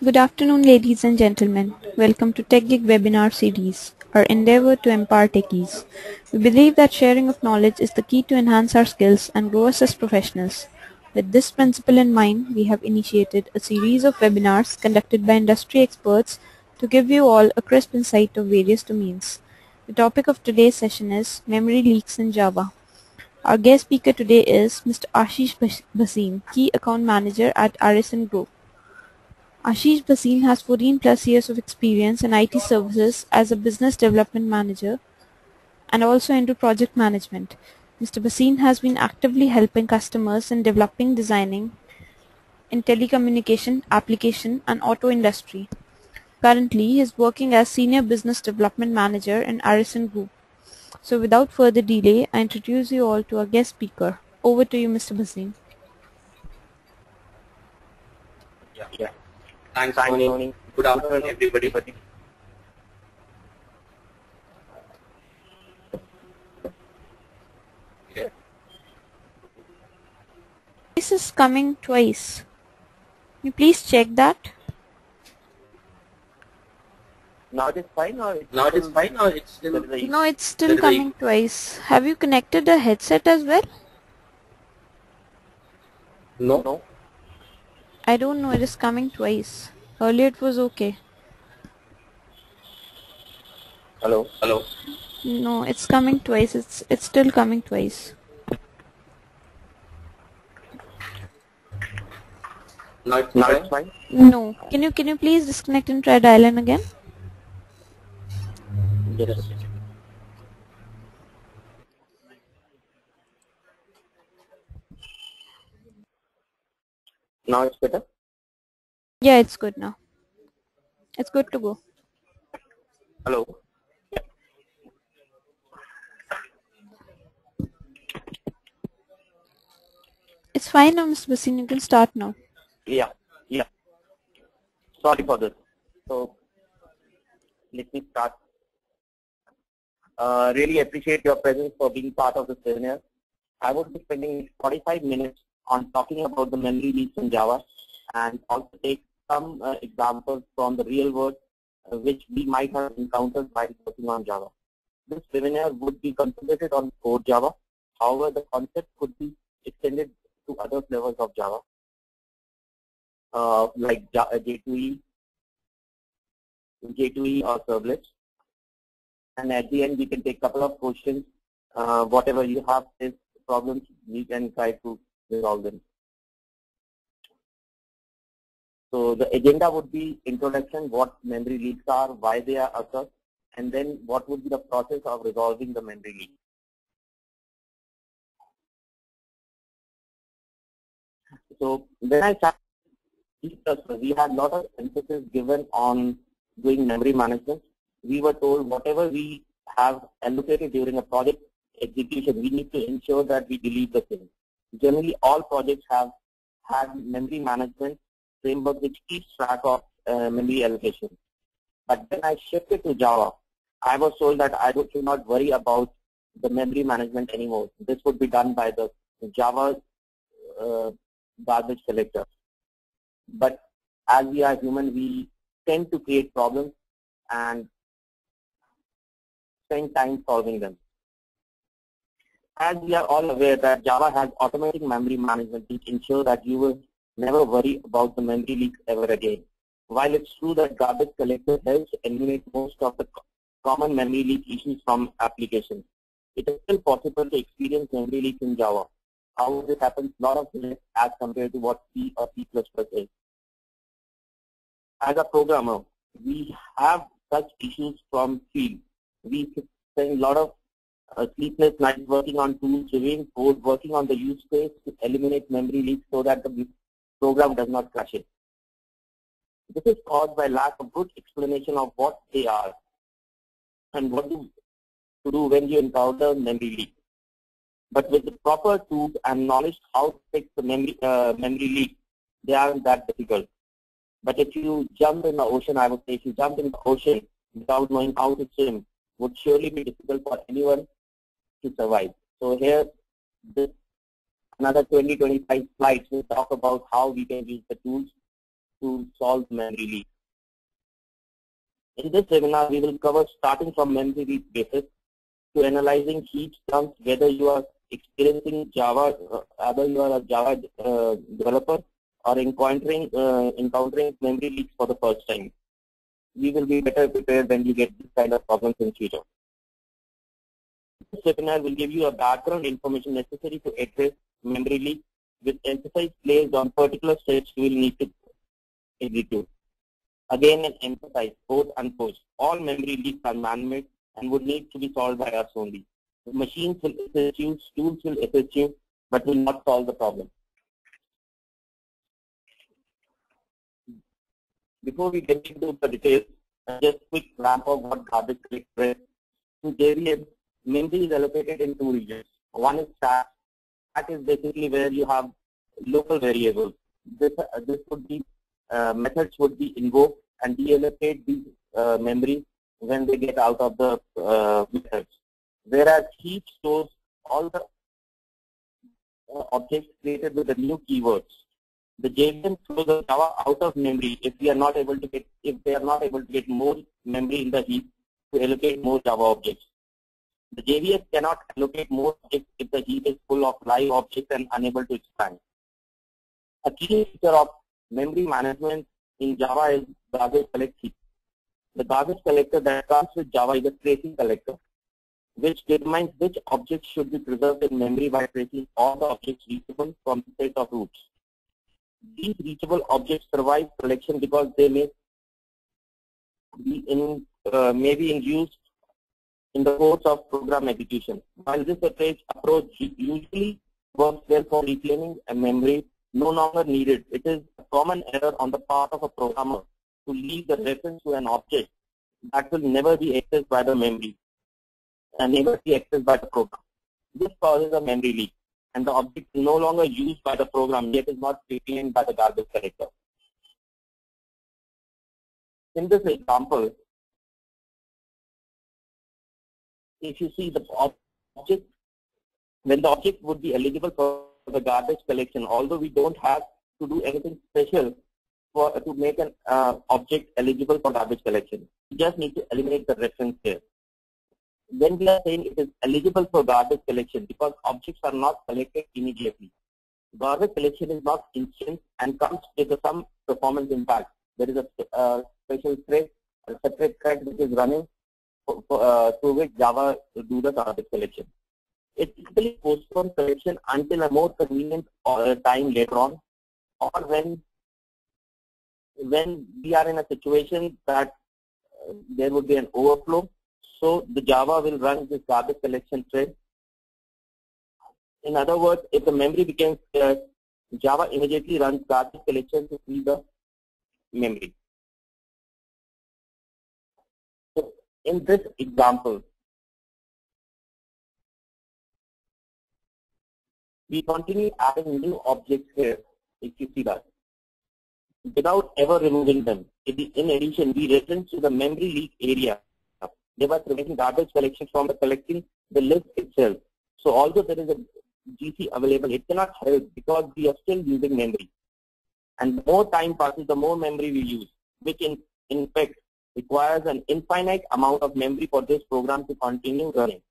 Good afternoon, ladies and gentlemen. Welcome to TechGig webinar series, our endeavor to empower techies. We believe that sharing of knowledge is the key to enhance our skills and grow us as professionals. With this principle in mind, we have initiated a series of webinars conducted by industry experts to give you all a crisp insight of various domains. The topic of today's session is memory leaks in Java. Our guest speaker today is Mr. Ashish Bhasin, Key Account Manager at RSN Group. Ashish Bhasin has 14 plus years of experience in IT services as a business development manager and also into project management. Mr. Bhasin has been actively helping customers in developing designing in telecommunication, application and auto industry. Currently, he is working as Senior Business Development Manager in RSN Group. So without further delay, I introduce you all to our guest speaker. Over to you, Mr. Bhasin. Yeah. Thanks, Tony. Good afternoon, everybody. This is coming twice. Can you please check that? Now it is fine or it's still No, it's still coming twice. Have you connected a headset as well? No. I don't know, it is coming twice. Earlier it was okay. Hello. No, it's coming twice. It's still coming twice. Now it's fine. No. Can you please disconnect and try dial-in again? Yes. Now it's better. Yeah, it's good now. It's good to go. Hello. It's fine now, Mr. Bhasin. You can start now. Yeah. Sorry for this. So let me start. Really appreciate your presence for being part of this webinar. I would be spending 45 minutes on talking about the memory leaks in Java and also take some examples from the real world which we might have encountered while working on Java. This webinar would be concentrated on core Java. However, the concept could be extended to other flavors of Java like J2E or servlets. And at the end, we can take a couple of questions. Whatever you have is problems, we can try to resolve them. So the agenda would be introduction, what memory leaks are, why they are occurred, and then what would be the process of resolving the memory leak. So when I started, we had a lot of emphasis given on doing memory management. We were told whatever we have allocated during a project execution, we need to ensure that we delete the same. Generally, all projects have had memory management framework which keeps track of memory allocation. But when I shifted to Java, I was told that I should not worry about the memory management anymore. This would be done by the Java garbage collector. But as we are human, we tend to create problems and spend time solving them. As we are all aware that Java has automatic memory management which ensure that you will never worry about the memory leaks ever again. While it's true that garbage collector helps eliminate most of the common memory leak issues from applications, it is still possible to experience memory leaks in Java. However, this happens a lot of less as compared to what C or C++ is. As a programmer, we have such issues from field. We spend a lot of sleepless nights working on tools, reviewing code, working on the use case to eliminate memory leaks so that the program does not crash it. This is caused by lack of good explanation of what they are and what to do when you encounter memory leak. But with the proper tools and knowledge how to fix the memory leak, they aren't that difficult. But if you jump in the ocean, I would say if you jump in the ocean without knowing how to swim, would surely be difficult for anyone to survive. So here, this another 20-25 slides will talk about how we can use the tools to solve memory leak. In this webinar, we will cover starting from memory leak basis to analyzing heap terms, whether you are experiencing Java, whether you are a Java developer or encountering memory leaks for the first time. We will be better prepared when you get this kind of problems in future. This webinar will give you a background information necessary to address memory leak, with emphasis placed on particular steps you will need to execute. Again, and emphasize both and post. All memory leaks are man-made and would need to be solved by us only. The machines will assist you, tools will assist you, but will not solve the problem. Before we get into the details, just quick wrap of what garbage collector is. To JVM, memory is allocated in two regions. One is stack. Stack is basically where you have local variables. This would be methods would be invoked and deallocate these memory when they get out of the methods. Whereas heap stores all the objects created with the new keywords. The JVM throws the Java out of memory if they are not able to get more memory in the heap to allocate more Java objects. The JVM cannot allocate more objects if the heap is full of live objects and unable to expand. A key feature of memory management in Java is garbage collect heap. The garbage collector that comes with Java is a tracing collector, which determines which objects should be preserved in memory by tracing all the objects reachable from the set of roots. These reachable objects survive collection because they may be used in the course of program execution. While this approach usually works well for reclaiming a memory no longer needed, it is a common error on the part of a programmer to leave the reference to an object that will never be accessed by the memory and never be accessed by the program. This causes a memory leak, and the object is no longer used by the program, yet is not reclaimed by the garbage collector. In this example, if you see the object, when the object would be eligible for the garbage collection, although we don't have to do anything special to make an object eligible for garbage collection. We just need to eliminate the reference here. When we are saying it is eligible for garbage collection, because objects are not collected immediately. Garbage collection is not instant and comes with some performance impact. There is a special thread, a separate thread which is running through which Java do the garbage collection. It typically postpones collection until a more convenient time later on, or when we are in a situation that there would be an overflow. So the Java will run this garbage collection thread. In other words, if the memory becomes scarce, Java immediately runs garbage collection to free the memory. So in this example, we continue adding new objects here, if you see that, without ever removing them. In addition, we reference to the memory leak area, thereby preventing garbage collection from collecting the list itself. So although there is a GC available, it cannot help because we are still using memory. And the more time passes, the more memory we use, which in fact requires an infinite amount of memory for this program to continue running.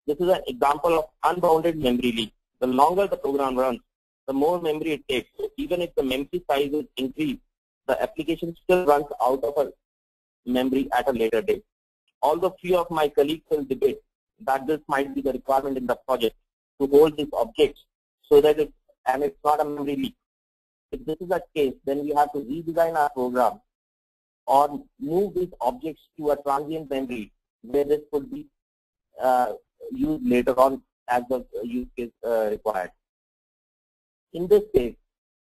This is an example of unbounded memory leak. The longer the program runs, the more memory it takes. So even if the memory size is increased, the application still runs out of a memory at a later date. Although few of my colleagues will debate that this might be the requirement in the project to hold these objects so that it's not a memory leak. If this is the case, then we have to redesign our program or move these objects to a transient memory where this could be used later on as the use case required. In this case,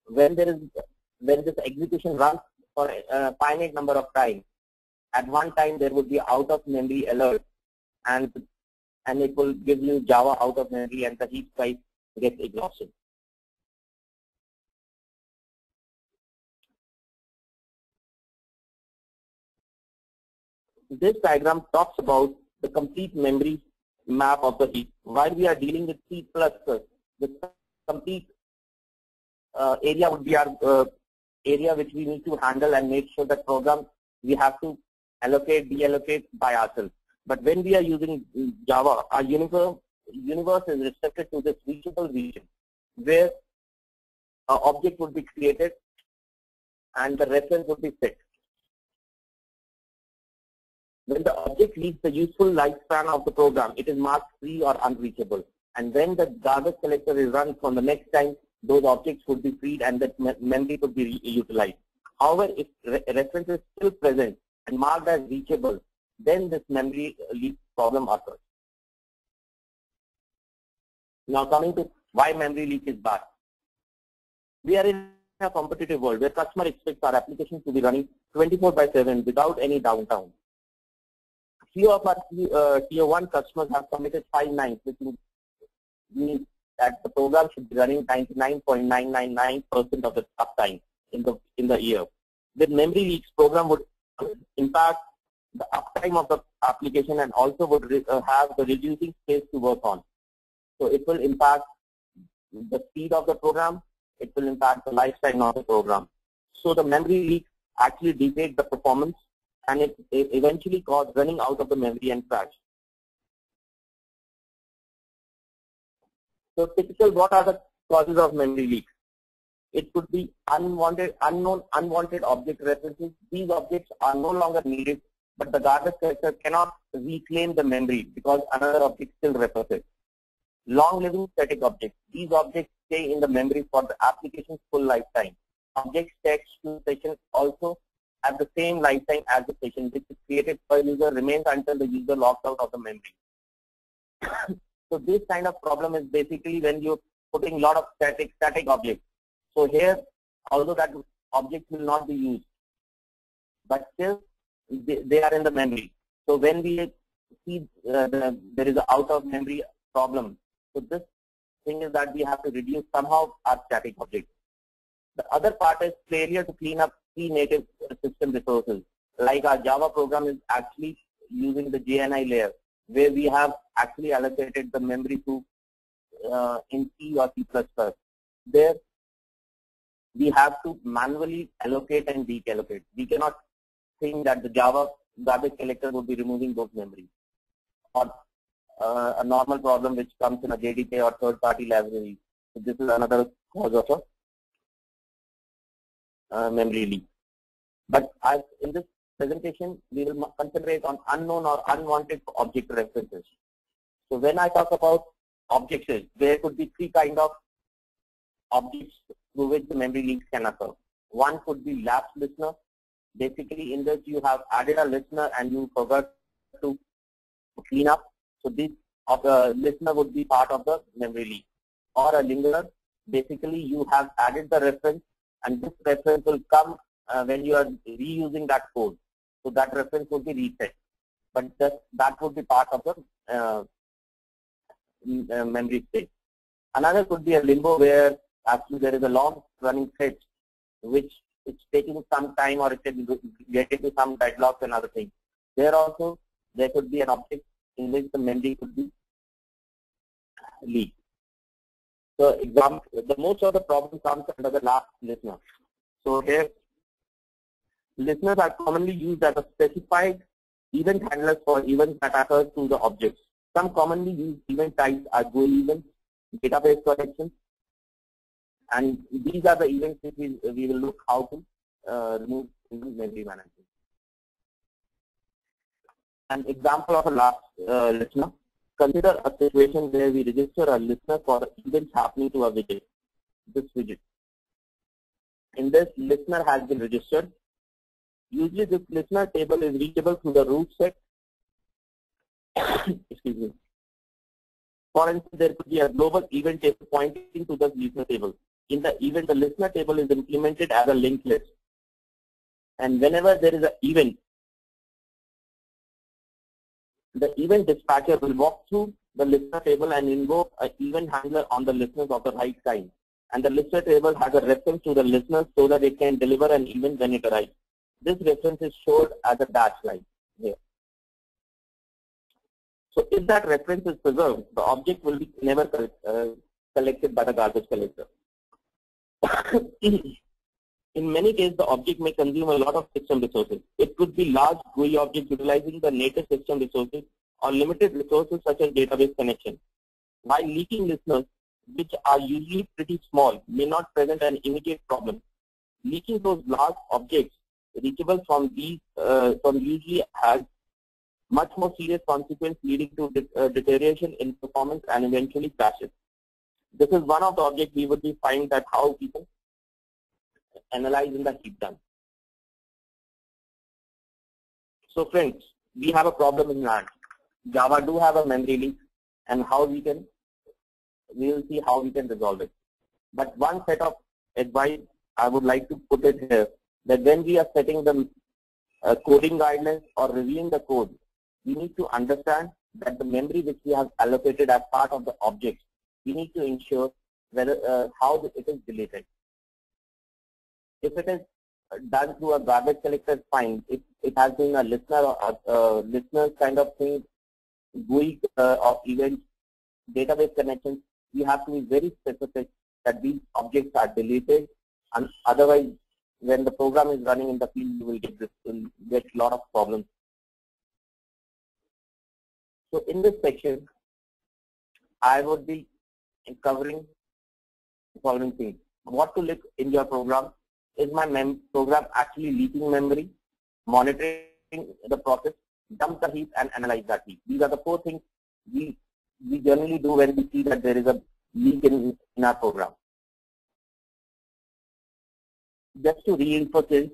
when this execution runs for a finite number of times, at one time there would be out of memory alert, and it will give you Java out of memory, and the heap size gets exhausted. This diagram talks about the complete memory map of the heap. While we are dealing with heap clusters, the complete area would be our area which we need to handle and make sure that program we have to allocate, deallocate by ourselves. But when we are using Java, our universe is restricted to this reachable region where an object would be created and the reference would be set. When the object leaves the useful lifespan of the program, it is marked free or unreachable. And when the garbage collector is run from the next time, those objects would be freed and that memory could be utilized. However, if reference is still present and marked as reachable, then this memory leak problem occurs. Now coming to why memory leak is bad. We are in a competitive world where customer expects our applications to be running 24/7 without any downtime. Few of our tier 1 customers have committed 5 nines, which means that the program should be running 99.999% of the uptime in the year. With memory leaks, program would impact the uptime of the application and also would have the reducing space to work on. So it will impact the speed of the program, it will impact the lifetime of the program. So the memory leak actually degrades the performance and it eventually causes running out of the memory and crash. So typical, what are the causes of memory leak? It could be unwanted object references. These objects are no longer needed, but the garbage collector cannot reclaim the memory because another object still refers it. Long-living static objects. These objects stay in the memory for the application's full lifetime. Objects text to session also have the same lifetime as the session, which is created per user remains until the user logs out of the memory. So this kind of problem is basically when you're putting a lot of static objects. So here, although that object will not be used, but still they are in the memory. So when we see there is an out of memory problem, so this thing is that we have to reduce somehow our static objects. The other part is failure to clean up key native system resources. Like our Java program is actually using the JNI layer, where we have actually allocated the memory to in C or C++. There we have to manually allocate and deallocate. We cannot think that the Java garbage collector would be removing those memories. Or a normal problem which comes in a JDK or third-party library. So this is another cause of a memory leak. But as in this presentation, we will concentrate on unknown or unwanted object references. So when I talk about objects, there could be 3 kinds of objects through which the memory leaks can occur. One could be lapsed listener. Basically, in this you have added a listener and you forgot to clean up. So this listener would be part of the memory leak. Or a lingerer. Basically, you have added the reference and this reference will come when you are reusing that code. So that reference will be reset. But that would be part of the memory space. Another could be a limbo where actually there is a long running thread which is taking some time or it can get into some deadlocks and other things. There also there could be an object in which the memory could be leaked. So example, the most of the problem comes under the last listener. So here listeners are commonly used as a specified event handlers for events that occur to the objects. Some commonly used event types are goal events, database collections, and these are the events which we will look how to remove in memory management. An example of a last listener. Consider a situation where we register a listener for events happening to a widget, this widget. In this, listener has been registered. Usually this listener table is reachable through the root set. Excuse me. For instance, there could be a global event table pointing to the listener table. In the event, the listener table is implemented as a linked list. And whenever there is an event, the event dispatcher will walk through the listener table and invoke an event handler on the listeners of the right kind. And the listener table has a reference to the listeners so that it can deliver an event when it arrives. This reference is showed as a dash line here. So if that reference is preserved, the object will be never collected by the garbage collector. In many cases, the object may consume a lot of system resources. It could be large GUI objects utilizing the native system resources or limited resources such as database connection. While leaking listeners, which are usually pretty small, may not present an immediate problem. Leaking those large objects reachable from these usually has much more serious consequence, leading to deterioration in performance and eventually crashes. This is one of the objects we would be finding that how people analyze in the heap dump. So friends, we have a problem in hand. Java do have a memory leak, and we will see how we can resolve it. But one set of advice I would like to put it here, that when we are setting the coding guidelines or reviewing the code, we need to understand that the memory which we have allocated as part of the object, we need to ensure whether how it is deleted. If it is done through a garbage collector, fine. If it has been a listener kind of thing, GUI of events, database connections, we have to be very specific that these objects are deleted, and otherwise, when the program is running in the field, you will get a lot of problems. So in this section, I would be covering the following things. What to look in your program. Is my program actually leaking memory? Monitoring the process, dump the heap, and analyze that heap. These are the 4 things we generally do when we see that there is a leak in our program. Just to reinforce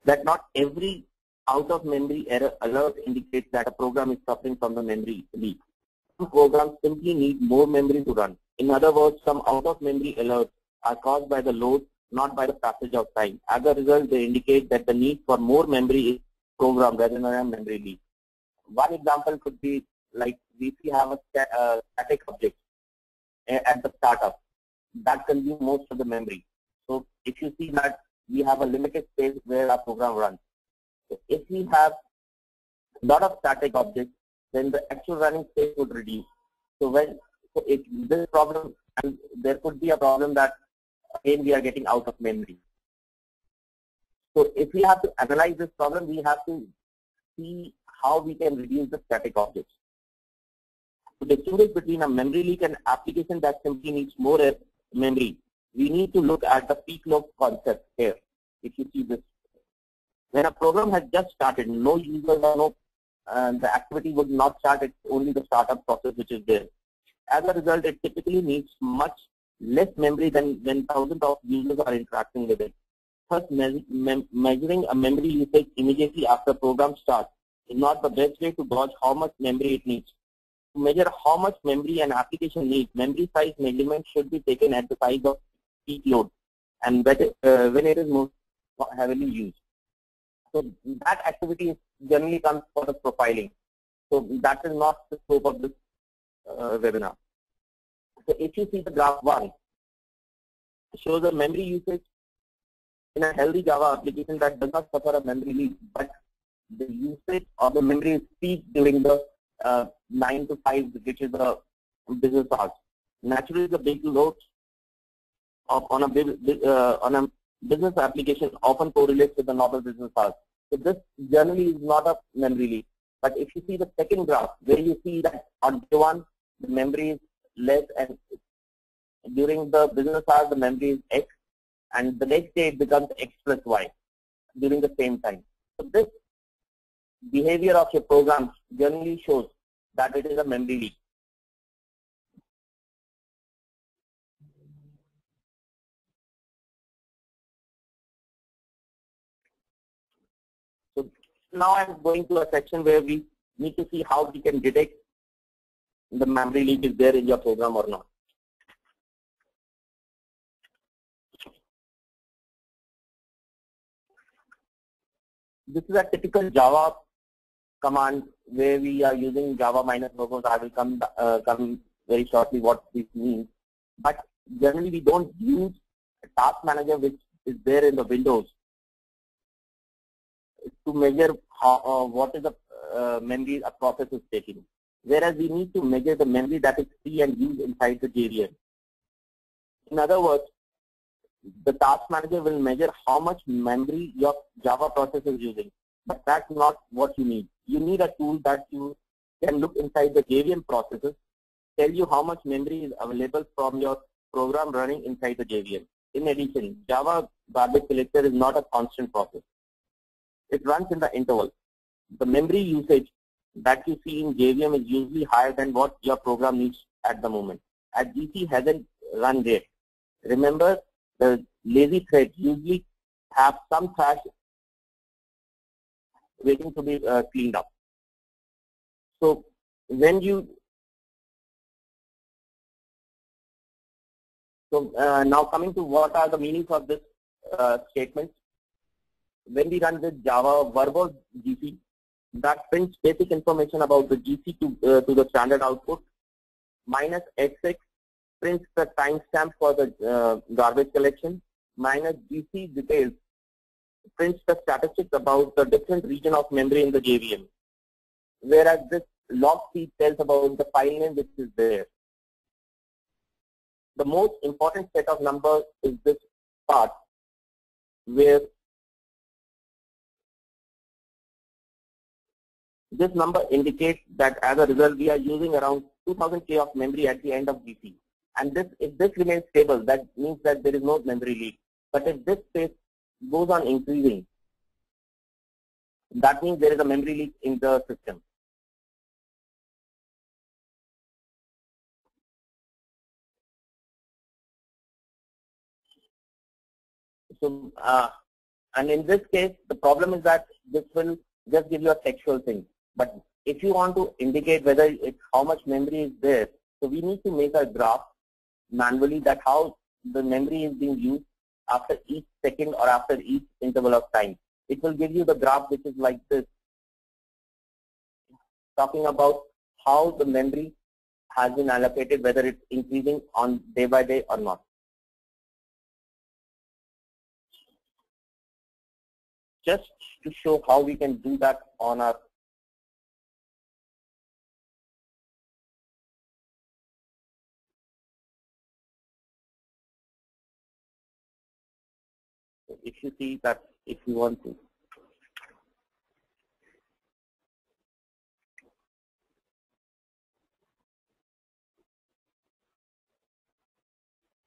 that not every out-of-memory error alert indicates that a program is suffering from the memory leak. Some programs simply need more memory to run. In other words, some out-of-memory alerts are caused by the load, not by the passage of time. As a result, they indicate that the need for more memory is programmed rather than a memory leak. One example could be like if we have a static object at the startup that consumes most of the memory. So if you see that we have a limited space where our program runs. So if we have a lot of static objects, then the actual running space would reduce. So if this problem, and there could be a problem that again we are getting out of memory. So if we have to analyze this problem, we have to see how we can reduce the static objects. To distinguish between a memory leak and application that simply needs more memory, we need to look at the peak load concept here. If you see this, when a program has just started, no users or no, the activity would not start. It's only the startup process which is there. As a result, it typically needs much less memory than when thousands of users are interacting with it. Thus, measuring a memory usage immediately after program starts is not the best way to gauge how much memory it needs. To measure how much memory an application needs, memory size measurement should be taken at the size of peak load and when it is most heavily used. So that activity generally comes for the profiling. So that is not the scope of this webinar. So if you see the graph 1, it shows the memory usage in a healthy Java application that does not suffer a memory leak, but the usage of the memory is peak during the 9 to 5, which is the business hours. Naturally, the big load on a business application often correlates with the normal business hours. So this generally is not a memory leak. But if you see the second graph, where you see that on day 1, the memory is less, and during the business hours, the memory is X, and the next day it becomes X plus Y during the same time. So this behavior of your program generally shows that it is a memory leak. So now I'm going to a section where we need to see how we can detect the memory leak is there in your program or not. This is a typical Java command where we are using Java minus logos. I will come very shortly what this means. But generally we don't use a task manager which is there in the Windows to measure how, what is the memory a process is taking. Whereas we need to measure the memory that is free and used inside the JVM. In other words, the task manager will measure how much memory your Java process is using. But that's not what you need. You need a tool that you can look inside the JVM processes, tell you how much memory is available from your program running inside the JVM. In addition, Java garbage collector is not a constant process. It runs in the interval. The memory usage that you see in JVM is usually higher than what your program needs at the moment. As GC hasn't run yet. Remember, the lazy threads usually have some trash waiting to be cleaned up. So when you now coming to what are the meanings of this statement. When we run this Java verbose GC, that prints basic information about the GC to the standard output. Minus XX prints the timestamp for the garbage collection. Minus GC details prints the statistics about the different region of memory in the JVM. Whereas this log C tells about the file name which is there. The most important set of numbers is this part where this number indicates that as a result we are using around 2000K of memory at the end of GC. And this, if this remains stable, that means that there is no memory leak. But if this space goes on increasing, that means there is a memory leak in the system. So, and in this case, the problem is that this will just give you a textual thing. But if you want to indicate whether it's how much memory is there, so we need to make a graph manually that how the memory is being used after each second or after each interval of time. It will give you the graph which is like this, talking about how the memory has been allocated, whether it's increasing on day by day or not. Just to show how we can do that on our if you see that if you want to.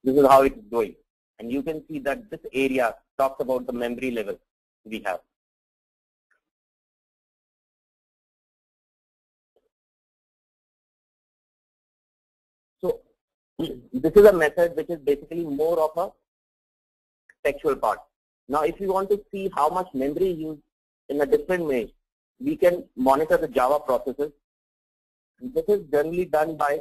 This is how it is going. And you can see that this area talks about the memory level we have. So this is a method which is basically more of a textual part. Now if you want to see how much memory used in a different way, we can monitor the Java processes. This is generally done by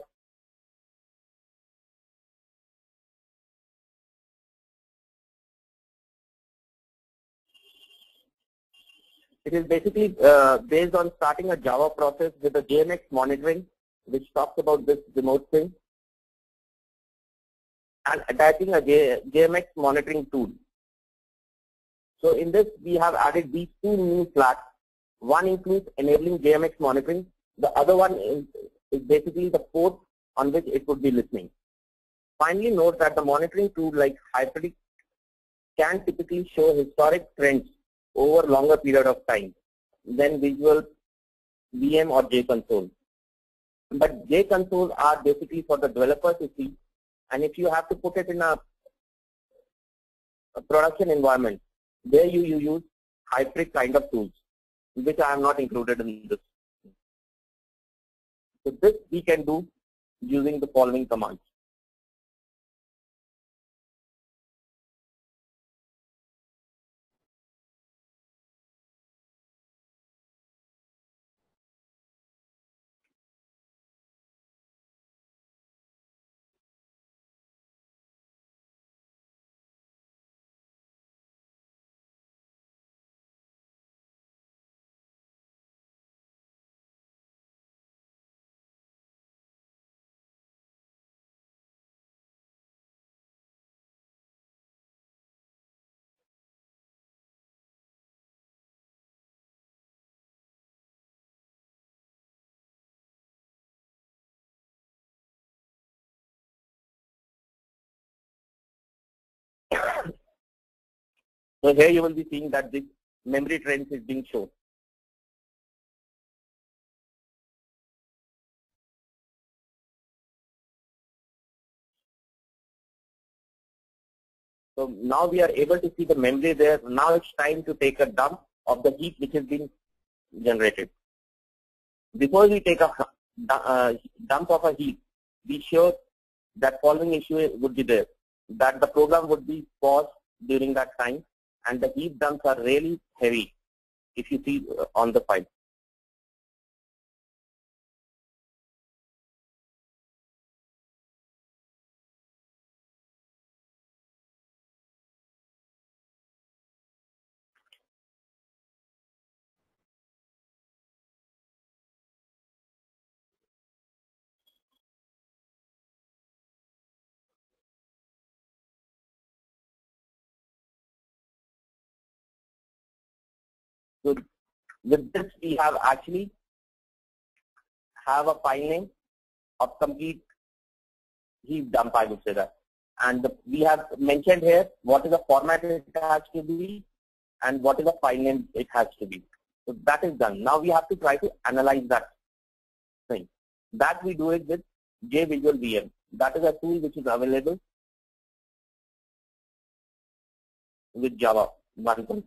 it is basically based on starting a Java process with a JMX monitoring, which talks about this remote thing, and attaching a JMX monitoring tool. So in this, we have added these two new flags. One includes enabling JMX monitoring. The other one is basically the port on which it would be listening. Finally, note that the monitoring tool like Hyper can typically show historic trends over longer period of time than visual VM or JConsole. But JConsole are basically for the developer to see, and if you have to put it in a production environment, there you use hybrid kind of tools, which I have not included in this. So this we can do using the following commands. So here you will be seeing that this memory trends is being shown. So now we are able to see the memory there. Now it's time to take a dump of the heap which has been generated. Before we take a dump of a heap, be sure that following issue would be there, that the program would be paused during that time, and the heap dumps are really heavy if you see on the file. So with this, we have actually have a file name of complete heap dump, I would say that. And we have mentioned here what is the format it has to be and what is the file name it has to be. So that is done. Now we have to try to analyze that thing. That we do it with JVisualVM. That is a tool which is available with Java 1.6.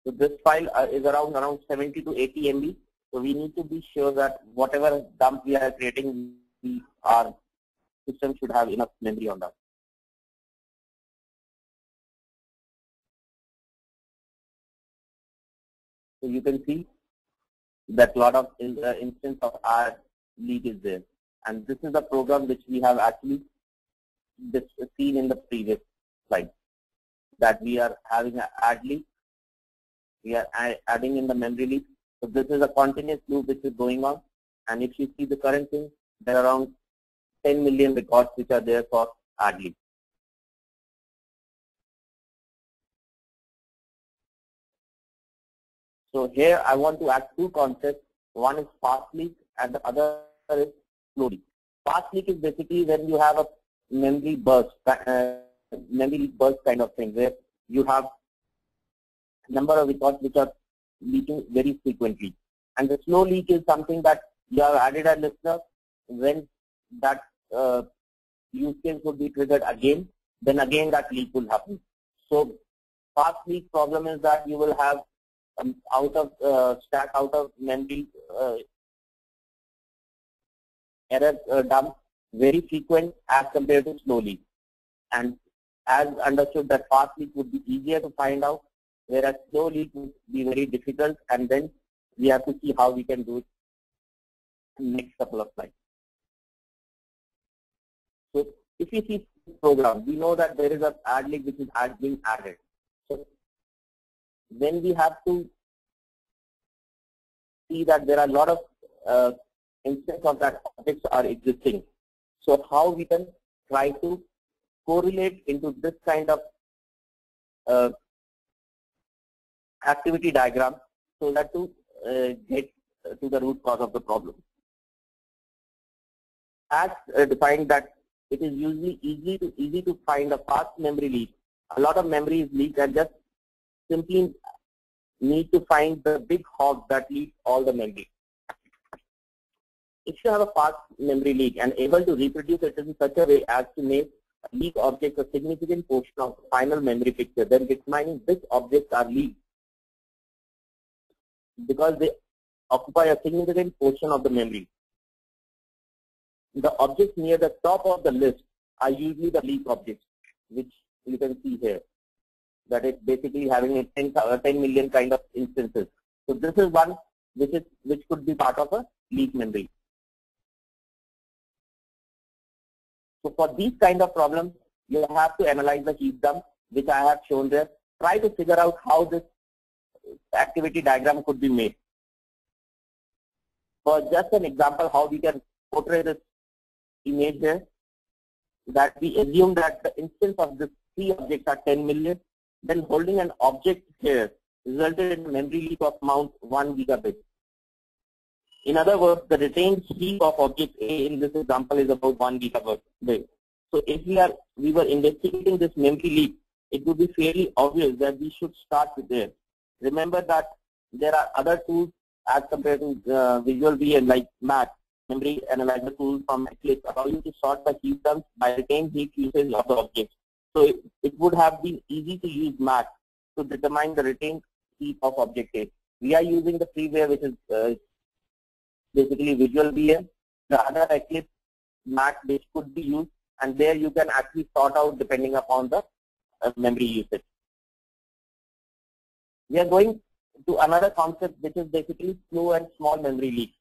So this file is around 70 to 80 MB. So we need to be sure that whatever dump we are creating, our system should have enough memory on that. So you can see that a lot of instance of our leak is there. And this is the program which we have actually seen in the previous slide, that we are having an add leak. We are adding in the memory leak. So this is a continuous loop which is going on. And if you see the current thing, there are around 10 million records which are there for add leak. So here I want to add two concepts. One is fast leak and the other is slow leak. Fast leak is basically when you have a memory burst, memory leak burst kind of thing, where you have number of records which are leaking very frequently. And the slow leak is something that you have added a listener. When that use case would be triggered again, then again that leak will happen. So fast leak problem is that you will have out of memory error dump very frequent as compared to slow leak. And as understood that fast leak would be easier to find out, whereas slow leak would be very difficult, and then we have to see how we can do it in the next couple of slides. So if you see this program, we know that there is an add leak which is being added. So then we have to see that there are a lot of instances of that objects are existing. So how we can try to correlate into this kind of activity diagram so that to get to the root cause of the problem. As defined that it is usually easy to find a fast memory leak. A lot of memory is leaked, and just simply need to find the big hog that leaks all the memory. If you have a fast memory leak and able to reproduce it in such a way as to make a leak object a significant portion of the final memory picture, then determining which objects are leaked because they occupy a significant portion of the memory. The objects near the top of the list are usually the leak objects, which you can see here, that it's basically having a 10 million kind of instances. So this is one which could be part of a leak memory. So for these kind of problems, you have to analyze the heap dump, which I have shown there. Try to figure out how this activity diagram could be made. For just an example, how we can portray this image here, that we assume that the instance of the 3 objects are 10 million, then holding an object here resulted in a memory leak of amount 1 gigabit. In other words, the retained heap of object A in this example is about 1 gigabit. So if we were investigating this memory leak, it would be fairly obvious that we should start with there. Remember that there are other tools as compared to Visual VM like MAC, memory analyzer tool from Eclipse, allow you to sort the heap dumps by retained heap usage of the objects. So it would have been easy to use MAC to determine the retained heap of object A. We are using the freeware, which is basically Visual VM. The other Eclipse MAC which could be used, and there you can actually sort out depending upon the memory usage. We are going to another concept which is basically slow and small memory leaks.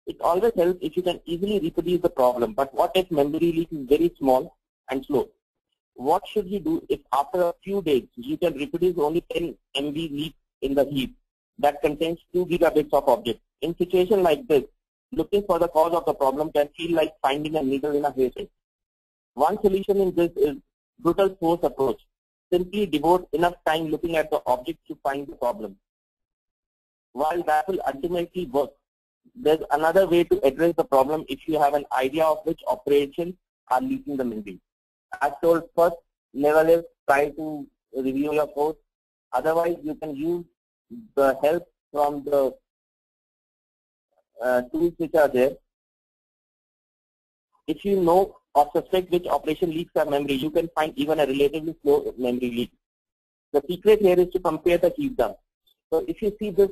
It always helps if you can easily reproduce the problem, but what if memory leak is very small and slow? What should you do if after a few days you can reproduce only 10 MB leak in the heap that contains 2 gigabits of objects? In situation like this, looking for the cause of the problem can feel like finding a needle in a haystack. One solution in this is brutal force approach. Simply devote enough time looking at the object to find the problem. While that will ultimately work, there's another way to address the problem if you have an idea of which operations are leaking the memory. As told, first level is try to review your code. Otherwise, you can use the help from the tools which are there. If you know or suspect which operation leaks your memory, you can find even a relatively slow memory leak. The secret here is to compare the heap dump. So if you see this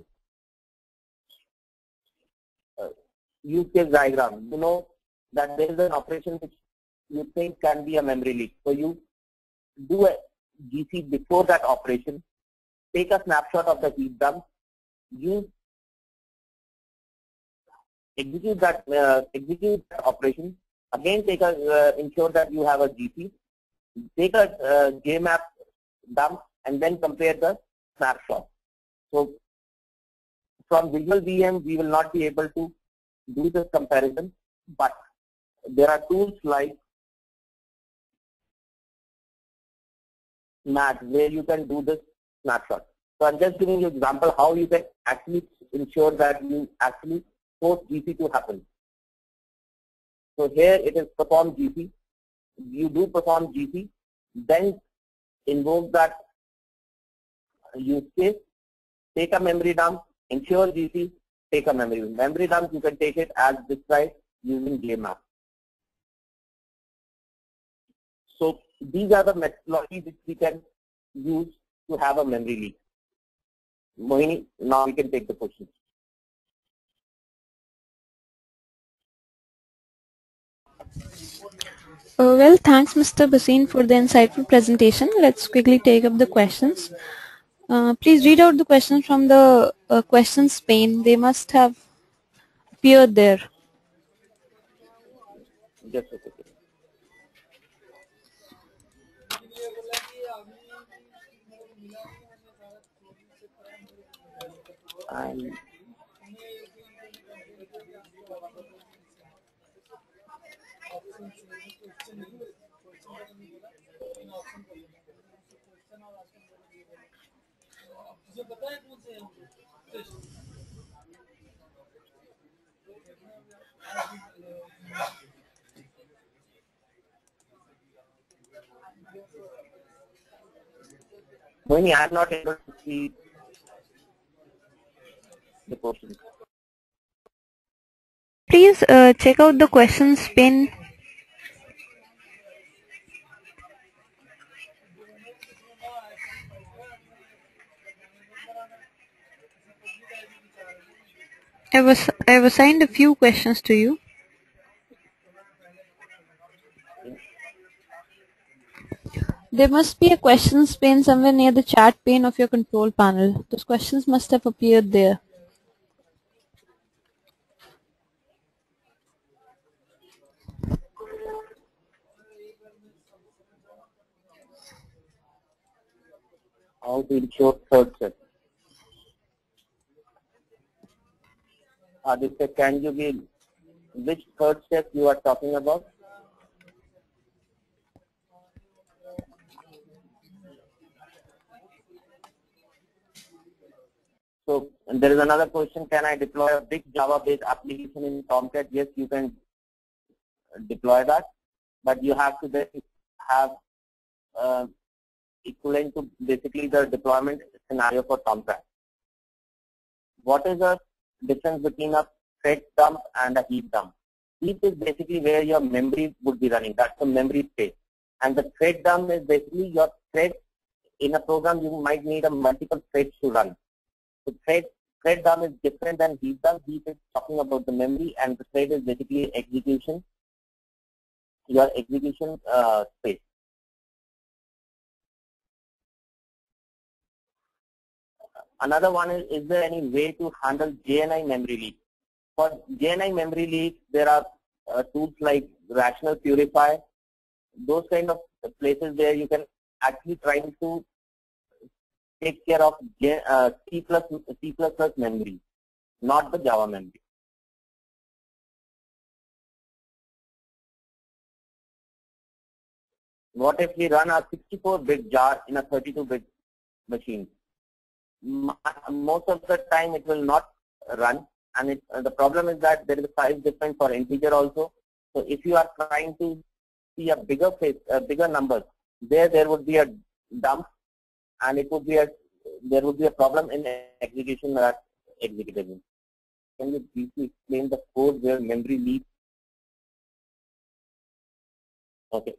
use case diagram, you know that there is an operation which you think can be a memory leak. So you do a GC before that operation, take a snapshot of the heap dump, execute that operation. Again, ensure that you have a GC, take a JMap dump, and then compare the snapshot. So from Visual VM, we will not be able to do this comparison, but there are tools like MAC where you can do this snapshot. So I'm just giving you an example how you can actually ensure that you actually force GC to happen. So here it is perform GC. You do perform GC, then invoke that use case, take a memory dump, ensure GC, take a memory dump. You can take it as described using JMap. So these are the methodologies which we can use to have a memory leak. Mohini, now we can take the questions. Well, thanks Mr. Basin for the insightful presentation. Let's quickly take up the questions. Please read out the questions from the questions pane. They must have appeared there. Just a second. Mohini, I am not able to see the questions. Please check out the questions pane. I've assigned a few questions to you. There must be a questions pane somewhere near the chat pane of your control panel. Those questions must have appeared there. How to ensure third step? Aditya, can you give which third step you are talking about? So there is another question, can I deploy a big Java-based application in Tomcat? Yes, you can deploy that, but you have to then have equivalent to basically the deployment scenario for Tomcat. What is the difference between a thread dump and a heap dump? Heap is basically where your memory would be running. That's the memory space. And the thread dump is basically your thread. In a program, you might need a multiple threads to run. So thread dump is different than heap dump. Heap is talking about the memory, and the thread is basically execution, your execution space. Another one is there any way to handle JNI memory leak? For JNI memory leak, there are tools like Rational Purify, those kind of places where you can actually try to take care of C++ memory, not the Java memory. What if we run a 64-bit jar in a 32-bit machine? Most of the time it will not run, and the problem is that there is a size difference for integer also. So if you are trying to see a bigger numbers, there would be a dump, and there would be a problem in execution that executable. Can you briefly explain the code where memory leaks? Okay.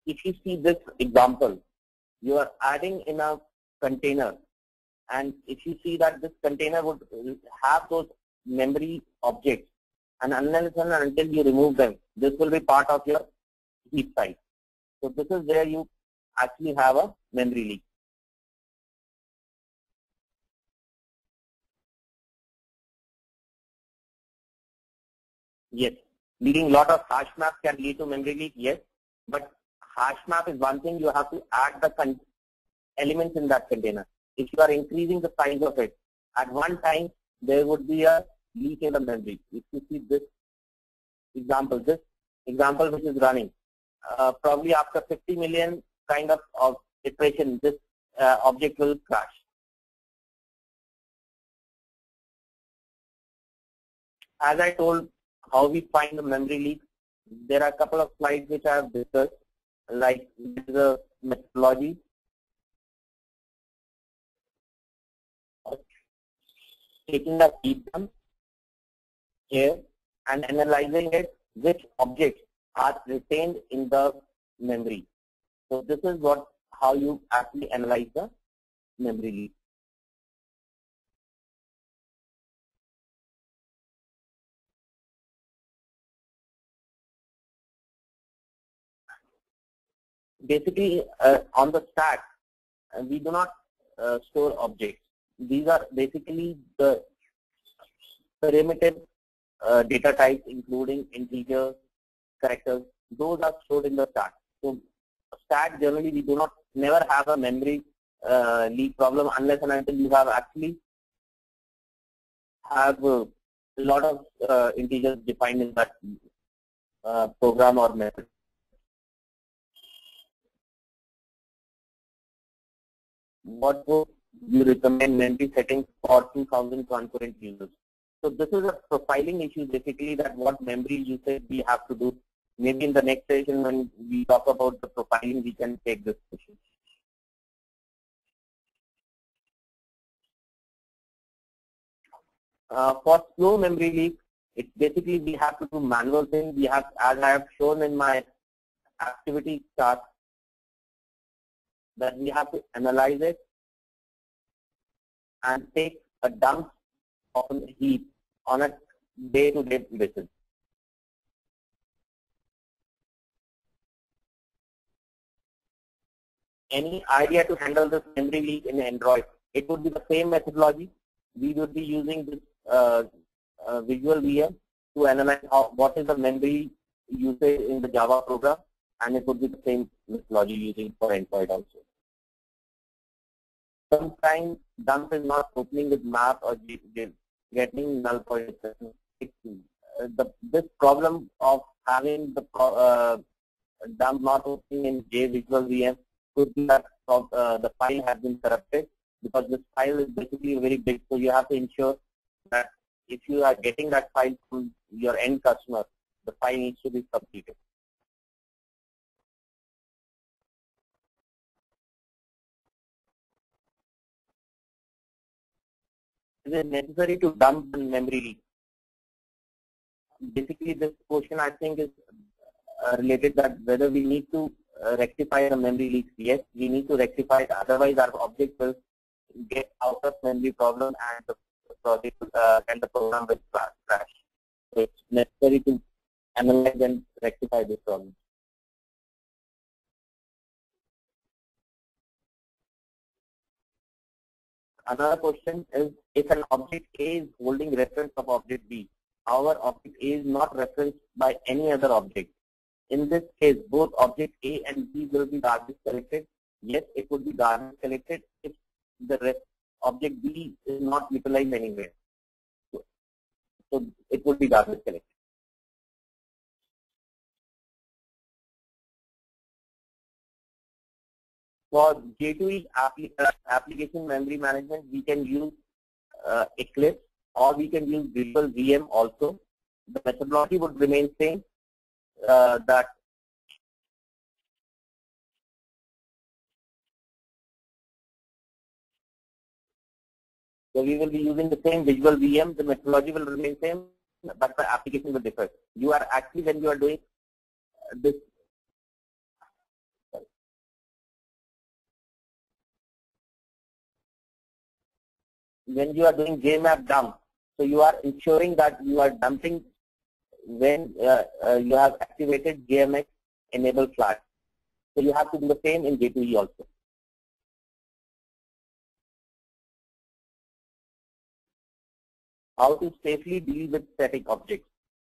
If you see this example, you are adding in a container, and if you see that this container would have those memory objects, and unless and until you remove them, this will be part of your heap size. So this is where you actually have a memory leak. Yes, leading lot of hash maps can lead to memory leak, yes, but hash map is one thing. You have to add the elements in that container. If you are increasing the size of it, at one time there would be a leak in the memory. If you see this example which is running, probably after 50 million kind of iteration, this object will crash. As I told, how we find the memory leak, there are a couple of slides which I have discussed, like this is a methodology. Taking the heap dump here and analyzing it, which objects are retained in the memory. So this is how you actually analyze the memory leak. Basically, on the stack, we do not store objects. These are basically the primitive data types, including integers, characters. Those are stored in the stack. So stack generally we do not never have a memory leak problem unless and until you have actually have a lot of integers defined in that program or method. What would you recommend memory settings for 2000 concurrent users? So this is a profiling issue basically, that what memory usage we have to do. Maybe in the next session when we talk about the profiling, we can take this question. For slow memory leak, it's basically we have to do manual things. We have, as I have shown in my activity chart, that we have to analyze it and take a dump of a heap on a day-to-day basis. Any idea to handle this memory leak in Android? It would be the same methodology. We would be using this visual VM to analyze what is the memory usage in the Java program, and it would be the same methodology using for Android also. Sometimes dump is not opening with map or getting null pointer. This problem of having the dump not opening in JVisual VM could be that the file has been corrupted, because this file is basically very big, so you have to ensure that if you are getting that file from your end customer, the file needs to be completed. Is it necessary to dump the memory leak? Basically, this question I think is related that whether we need to rectify the memory leaks. Yes, we need to rectify it, otherwise our object will get out of memory problem and the project and the program will crash. So it's necessary to analyze and rectify this problem. Another question is, if an object A is holding reference of object B, our object A is not referenced by any other object. In this case, both object A and B will be garbage collected. Yes, it would be garbage collected if the object B is not utilized anywhere. So it would be garbage collected. For J2E application memory management, we can use Eclipse, or we can use Visual VM also. The methodology would remain same. That so we will be using the same Visual VM. The methodology will remain same, but the application will differ. You are actually, when you are doing this, when you are doing JMap dump, so you are ensuring that you are dumping when you have activated JMX enable flag. So you have to do the same in J2E also. How to safely deal with static objects.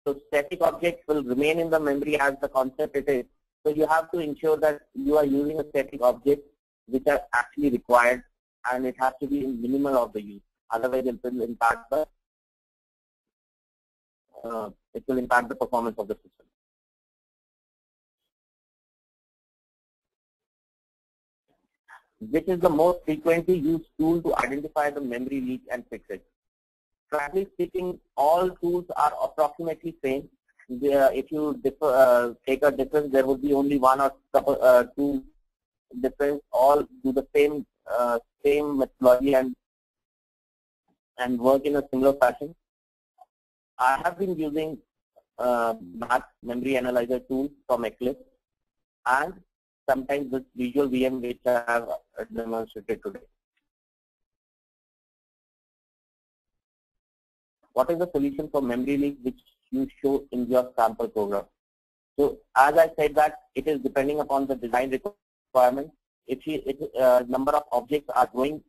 So static objects will remain in the memory as the concept it is. So you have to ensure that you are using a static object which are actually required, and it has to be in minimal of the use. Otherwise, it will impact the performance of the system. Which is the most frequently used tool to identify the memory leak and fix it? Frankly speaking, all tools are approximately same. If you take a difference, there will be only one or two difference. All do the same methodology and work in a similar fashion. I have been using Math memory analyzer tool from Eclipse, and sometimes this Visual VM which I have demonstrated today. What is the solution for memory leak which you show in your sample program? So as I said that it is depending upon the design requirement. If number of objects are going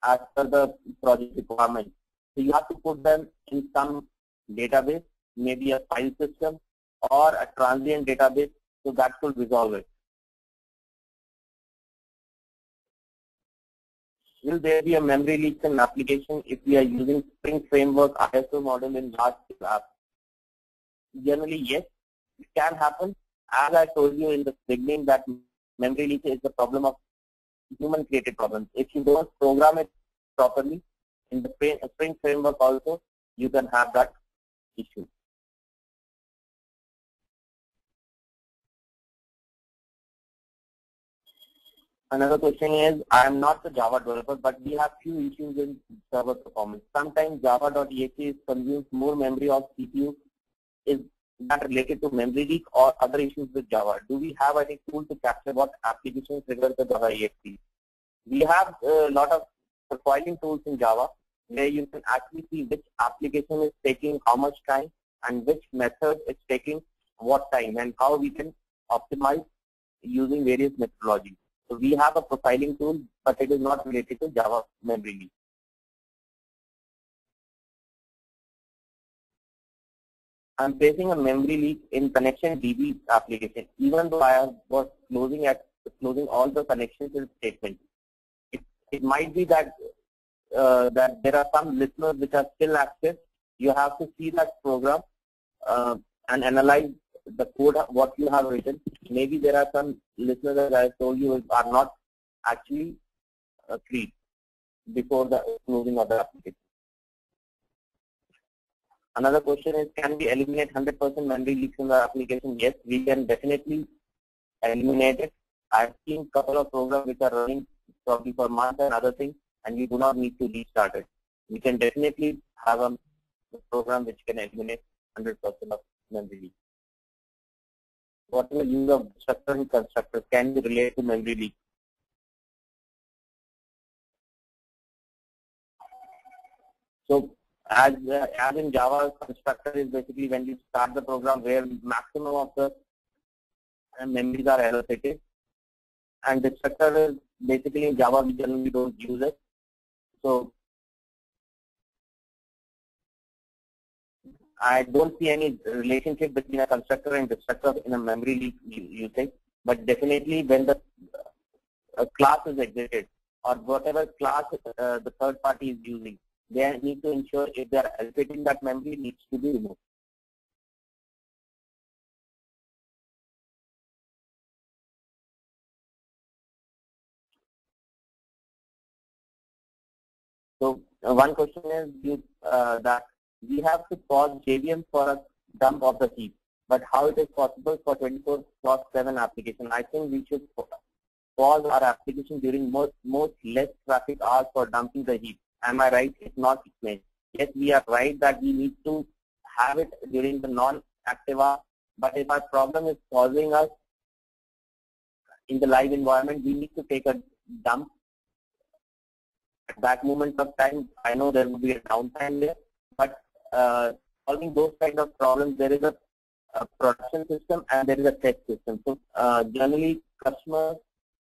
as per the project requirement, so you have to put them in some database, maybe a file system or a transient database, so that will resolve it. Will there be a memory leak in application if we are using Spring Framework ISO model in large apps? Generally, yes, it can happen. As I told you in the beginning, that memory leak is the problem of human-created problems. If you don't program it properly in the Spring Framework also, you can have that issue. Another question is, I am not a Java developer, but we have few issues in server performance. Sometimes java.exe consumes more memory of CPU. Is that related to memory leak or other issues with Java? Do we have any tool to capture what applications trigger the Java.exe? We have a lot of profiling tools in Java where you can actually see which application is taking how much time and which method is taking what time and how we can optimize using various methodologies. So we have a profiling tool, but it is not related to Java memory leak. I'm facing a memory leak in connection DB application, even though I was closing all the connections in statement. It might be that that there are some listeners which are still active. You have to see that program and analyze the code what you have written. Maybe there are some listeners, as I told you, are not actually freed before the closing of the application. Another question is, can we eliminate 100% memory leaks in the application? Yes, we can definitely eliminate it. I've seen a couple of programs which are running probably for months and other things, and we do not need to restart it. We can definitely have a program which can eliminate 100% of memory leak. What is the use of destructor and constructor? Can be related to memory leak? So as in Java, constructor is basically when you start the program where maximum of the memories are allocated, and destructor is basically in Java we generally don't use it. So I don't see any relationship between a constructor and destructor in a memory leak usage, but definitely when the class is exited or whatever class the third party is using, they need to ensure if they are allocating that memory needs to be removed. So one question is that we have to pause JVM for a dump of the heap, but how it is possible for 24/7 application? I think we should pause our application during most less traffic hours for dumping the heap. Am I right? If not, explain. Yes, we are right that we need to have it during the non-active hour, but if our problem is causing us in the live environment, we need to take a dump at that moment of time. I know there will be a downtime there, but solving those kind of problems, there is a production system and there is a test system. So generally, customers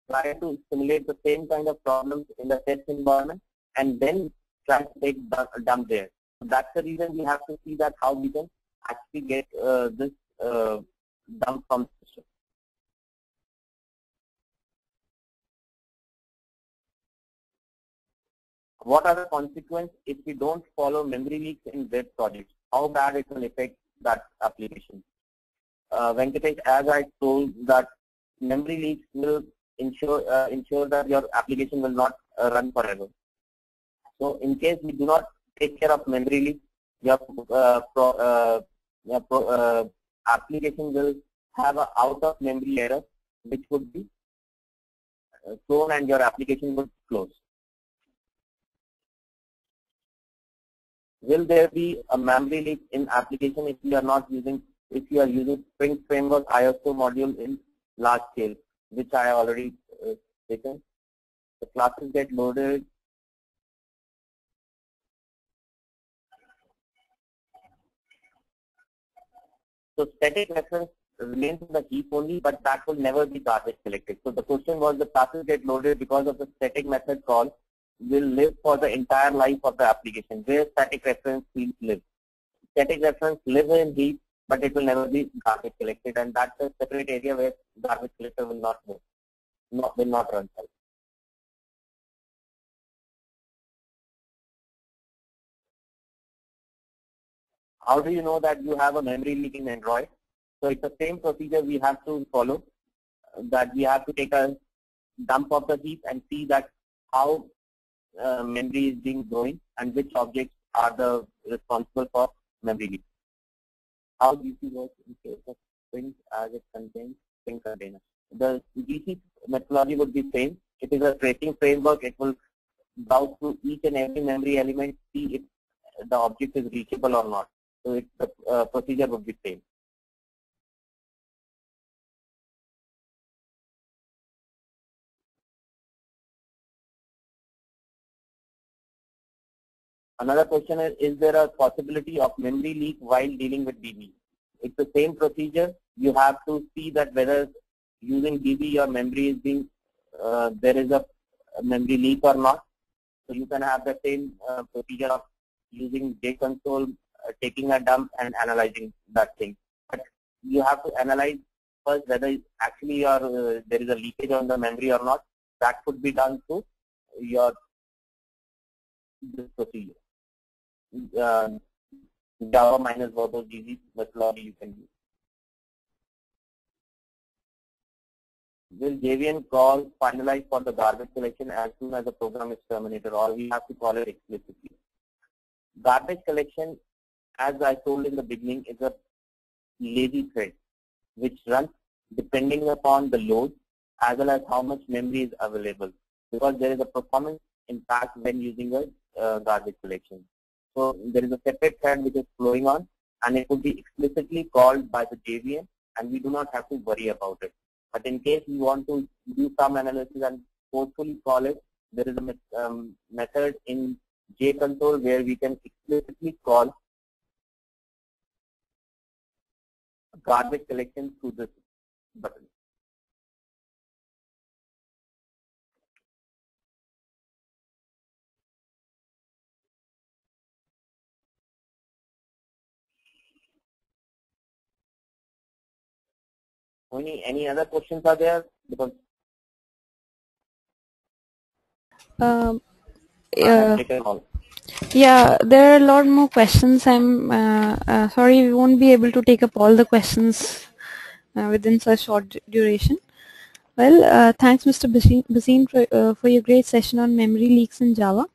try to simulate the same kind of problems in the test environment and then try to take a dump there. So that's the reason we have to see that how we can actually get this dump from the system. What are the consequences if we don't follow memory leaks in web projects? How bad it will affect that application? Venkatesh, as I told that memory leaks will ensure that your application will not run forever. So in case we do not take care of memory leaks, your application will have an out of memory error which would be thrown and your application would close. Will there be a memory leak in application if you are using Spring Framework ISO module in large scale, which I already taken? The classes get loaded. So static reference remains in the heap only, but that will never be garbage collected. So the question was the classes get loaded because of the static method call will live for the entire life of the application, where static reference fields live. Static reference lives in heap, but it will never be garbage collected, and that's a separate area where garbage collector will not run. How do you know that you have a memory leak in Android? So it's the same procedure we have to follow, that we have to take a dump of the heap and see that how memory is being growing and which objects are the responsible for memory leak. How DC works in case of strings as it contains string containers. the GC methodology would be same. It is a tracing framework. It will browse through each and every memory element, see if the object is reachable or not. So the procedure would be same. Another question is there a possibility of memory leak while dealing with DB? It's the same procedure. You have to see that whether using DB your memory is being, there is a memory leak or not. So you can have the same procedure of using JConsole, taking a dump and analyzing that thing. But you have to analyze first whether actually there is a leakage on the memory or not. That could be done through your this procedure. Java minus verbose GZ methodology you can use. Will JVM call finalize for the garbage collection as soon as the program is terminated, or we have to call it explicitly? Garbage collection, as I told in the beginning, is a lazy thread which runs depending upon the load as well as how much memory is available, because there is a performance impact when using a garbage collection. So there is a separate thread which is flowing on, and it could be explicitly called by the JVM, and we do not have to worry about it. But in case we want to do some analysis and forcefully call it, there is a method in JConsole where we can explicitly call garbage collection through this button. Any other questions are there? Because yeah, there are a lot more questions. I'm sorry we won't be able to take up all the questions within such short duration. Well, thanks Mr. Bhasin for your great session on memory leaks in Java.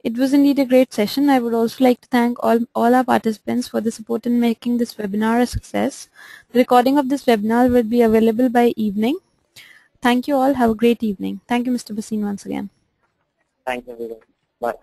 It was indeed a great session. I would also like to thank all our participants for the support in making this webinar a success. The recording of this webinar will be available by evening. Thank you all. Have a great evening. Thank you, Mr. Bhasin, once again. Thank you, everyone. Bye.